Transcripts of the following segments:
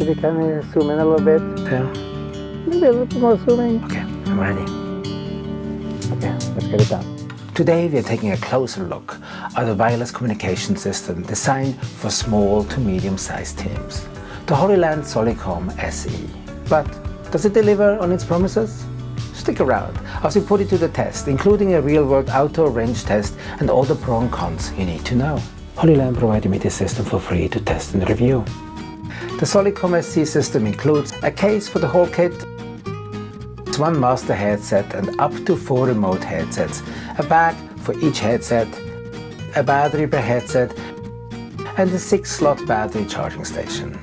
if you can zoom in a little bit. Yeah. Maybe a little bit more zooming. Okay, I'm ready. Okay, let's get it done. Today we are taking a closer look at a wireless communication system designed for small to medium-sized teams, the Hollyland Solidcom SE. But does it deliver on its promises? Stick around as we put it to the test, including a real-world outdoor range test and all the pros and cons you need to know. Hollyland provided me this system for free to test and review. The Solidcom SE system includes a case for the whole kit, one master headset and up to 4 remote headsets, a bag for each headset, a battery per headset, and a 6-slot battery charging station.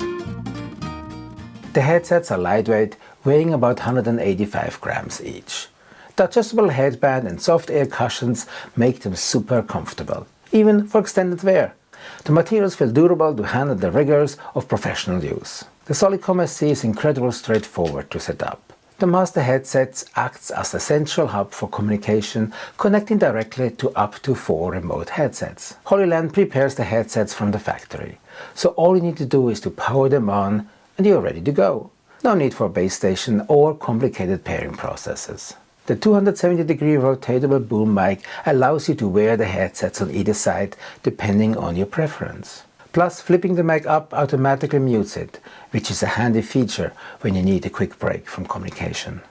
The headsets are lightweight, weighing about 185 grams each. The adjustable headband and soft air cushions make them super comfortable, even for extended wear. The materials feel durable to handle the rigors of professional use. The Solidcom SE is incredibly straightforward to set up. The master headsets acts as the central hub for communication, connecting directly to up to 4 remote headsets. Hollyland prepares the headsets from the factory, so all you need to do is to power them on and you're ready to go. No need for a base station or complicated pairing processes. The 270-degree rotatable boom mic allows you to wear the headsets on either side depending on your preference. Plus, flipping the mic up automatically mutes it, which is a handy feature when you need a quick break from communication.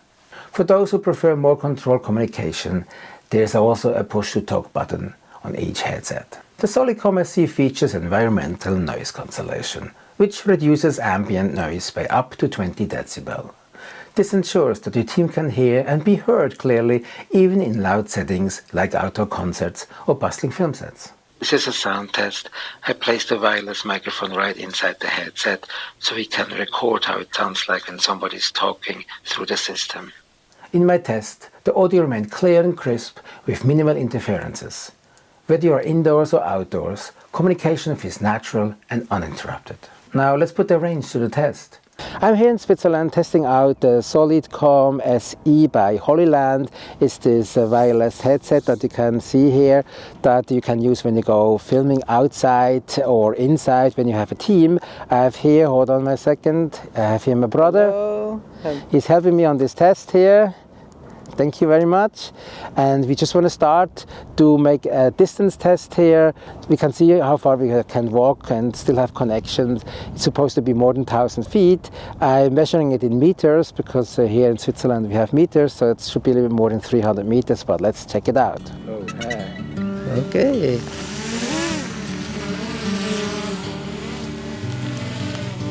For those who prefer more controlled communication, there's also a push-to-talk button on each headset. The Solidcom SE features environmental noise cancellation, which reduces ambient noise by up to 20 decibel. This ensures that your team can hear and be heard clearly even in loud settings like outdoor concerts or bustling film sets. This is a sound test. I placed a wireless microphone right inside the headset so we can record how it sounds like when somebody's talking through the system. In my test, the audio remained clear and crisp with minimal interferences. Whether you are indoors or outdoors, communication feels natural and uninterrupted. Now let's put the range to the test. I'm here in Switzerland testing out the Solidcom SE by Hollyland. It's this wireless headset that you can see here that you can use when you go filming outside or inside when you have a team. I have here, hold on a second, I have here my brother. Hello. He's helping me on this test here. Thank you very much. And we just want to start to make a distance test here. We can see how far we can walk and still have connections. It's supposed to be more than 1,000 feet. I'm measuring it in meters because here in Switzerland we have meters, so it should be a little bit more than 300 meters, but let's check it out. Okay.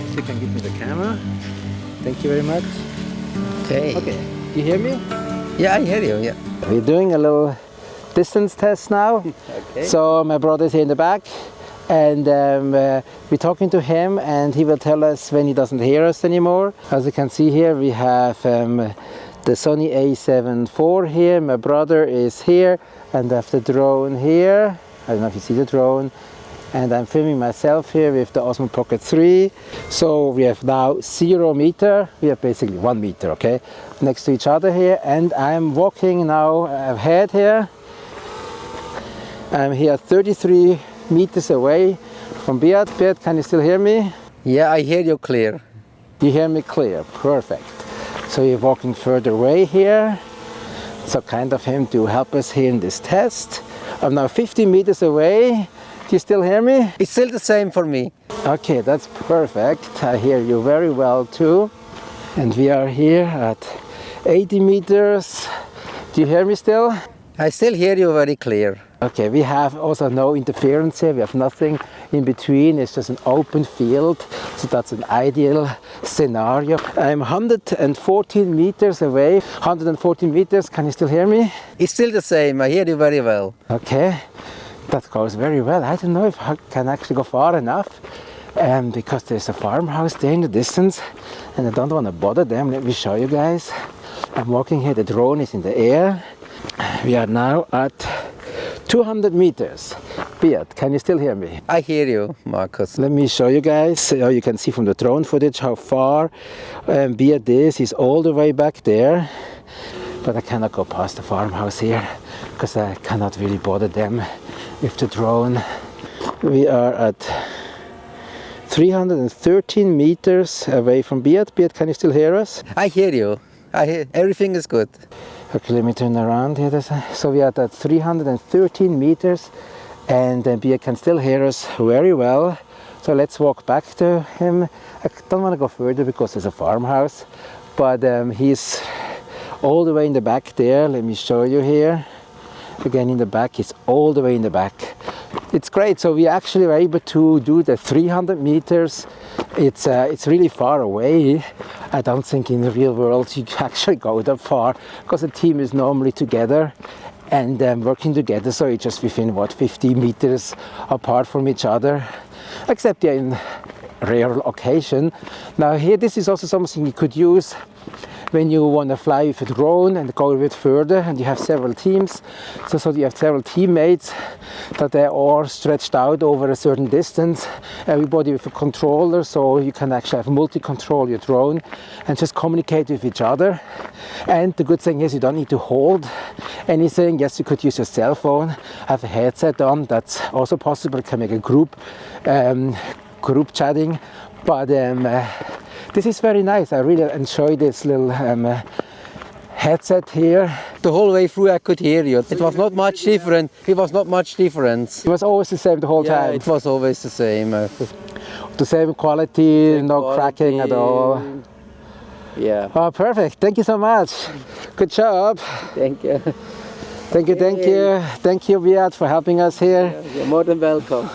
So you can give me the camera. Thank you very much. Okay. Okay, do you hear me? Yeah, I hear you, yeah. We're doing a little distance test now. Okay. So my brother's here in the back and we're talking to him and he will tell us when he doesn't hear us anymore. As you can see here, we have the Sony A7 IV here. My brother is here and I have the drone here. I don't know if you see the drone. And I'm filming myself here with the Osmo Pocket 3. So we have now 0 meter. We have basically 1 meter, okay, next to each other here. And I'm walking now ahead here. I'm here 33 meters away from Beat. Beat, can you still hear me? Yeah, I hear you clear. You hear me clear, perfect. So you're walking further away here. So kind of him to help us here in this test. I'm now 50 meters away. Do you still hear me? It's still the same for me. Okay, that's perfect. I hear you very well too. And we are here at 80 meters. Do you hear me still? I still hear you very clear. Okay, we have also no interference here. We have nothing in between. It's just an open field. So that's an ideal scenario. I'm 114 meters away. 114 meters. Can you still hear me? It's still the same. I hear you very well. Okay. That goes very well. I don't know if I can actually go far enough because there's a farmhouse there in the distance and I don't want to bother them. Let me show you guys. I'm walking here, the drone is in the air. We are now at 200 meters. Beat, can you still hear me? I hear you, Markus. Let me show you guys. So you can see from the drone footage how far Beat is. He's all the way back there. But I cannot go past the farmhouse here because I cannot really bother them with the drone. We are at 313 meters away from Beat. Beat, can you still hear us? I hear you. Everything is good. Okay, let me turn around here. So we are at 313 meters and Beat can still hear us very well. So let's walk back to him. I don't want to go further because there's a farmhouse, but he's all the way in the back there. Let me show you here. Again, in the back, he's all the way in the back. It's great. So we actually were able to do the 300 meters. It's really far away. I don't think in the real world you can actually go that far because the team is normally together and working together. So it's just within what, 50 meters apart from each other, except yeah, in rare occasion. Now here, this is also something you could use when you want to fly with a drone and go a bit further and you have several teams. So you have several teammates that they are stretched out over a certain distance, everybody with a controller, so you can actually have multi-control your drone and just communicate with each other. And the good thing is you don't need to hold anything. Yes, you could use your cell phone, have a headset on, that's also possible. You can make a group chatting, but this is very nice. I really enjoy this little headset here. The whole way through I could hear you. It was not much different. It was not much difference. It was always the same the whole time. It was always the same. The same quality, no cracking at all. Yeah. Oh, perfect. Thank you so much. Good job. Thank you. Thank you, thank you. Thank you, Beat, for helping us here. You're more than welcome.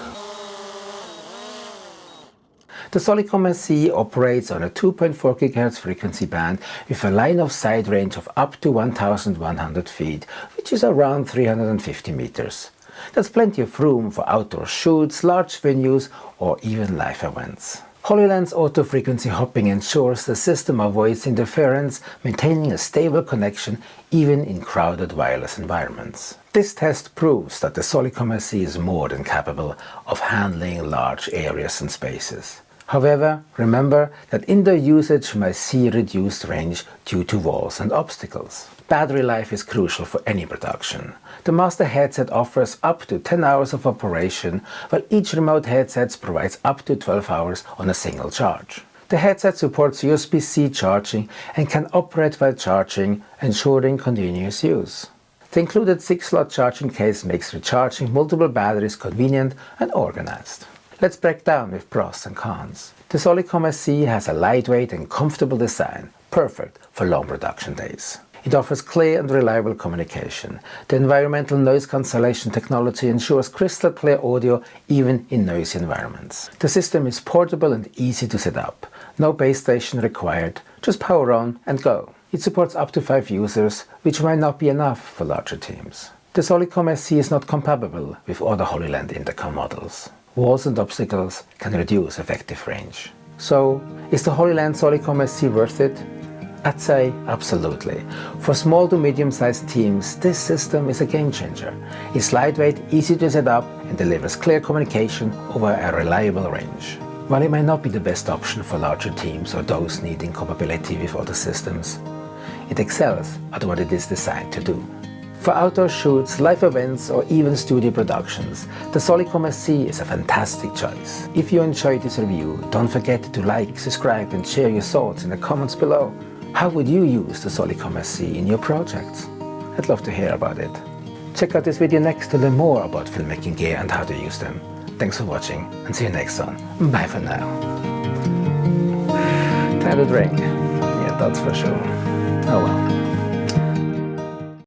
The Solidcom SE operates on a 2.4 GHz frequency band with a line of sight range of up to 1,100 feet, which is around 350 meters. There's plenty of room for outdoor shoots, large venues, or even live events. Hollyland's auto-frequency hopping ensures the system avoids interference, maintaining a stable connection even in crowded wireless environments. This test proves that the Solidcom SE is more than capable of handling large areas and spaces. However, remember that indoor usage may see reduced range due to walls and obstacles. Battery life is crucial for any production. The master headset offers up to 10 hours of operation, while each remote headset provides up to 12 hours on a single charge. The headset supports USB-C charging and can operate while charging, ensuring continuous use. The included 6-slot charging case makes recharging multiple batteries convenient and organized. Let's break down with pros and cons. The Solidcom SE has a lightweight and comfortable design, perfect for long production days. It offers clear and reliable communication. The environmental noise cancellation technology ensures crystal clear audio even in noisy environments. The system is portable and easy to set up. No base station required, just power on and go. It supports up to 5 users, which might not be enough for larger teams. The Solidcom SE is not compatible with other Hollyland intercom models. Walls and obstacles can reduce effective range. So, is the Hollyland Solidcom SE worth it? I'd say absolutely. For small to medium-sized teams, this system is a game changer. It's lightweight, easy to set up, and delivers clear communication over a reliable range. While it may not be the best option for larger teams or those needing compatibility with other systems, it excels at what it is designed to do. For outdoor shoots, live events, or even studio productions, the Solidcom SE is a fantastic choice. If you enjoyed this review, don't forget to like, subscribe, and share your thoughts in the comments below. How would you use the Solidcom SE in your projects? I'd love to hear about it. Check out this video next to learn more about filmmaking gear and how to use them. Thanks for watching, and see you next one. Bye for now. Time to drink. Yeah, that's for sure. Oh well.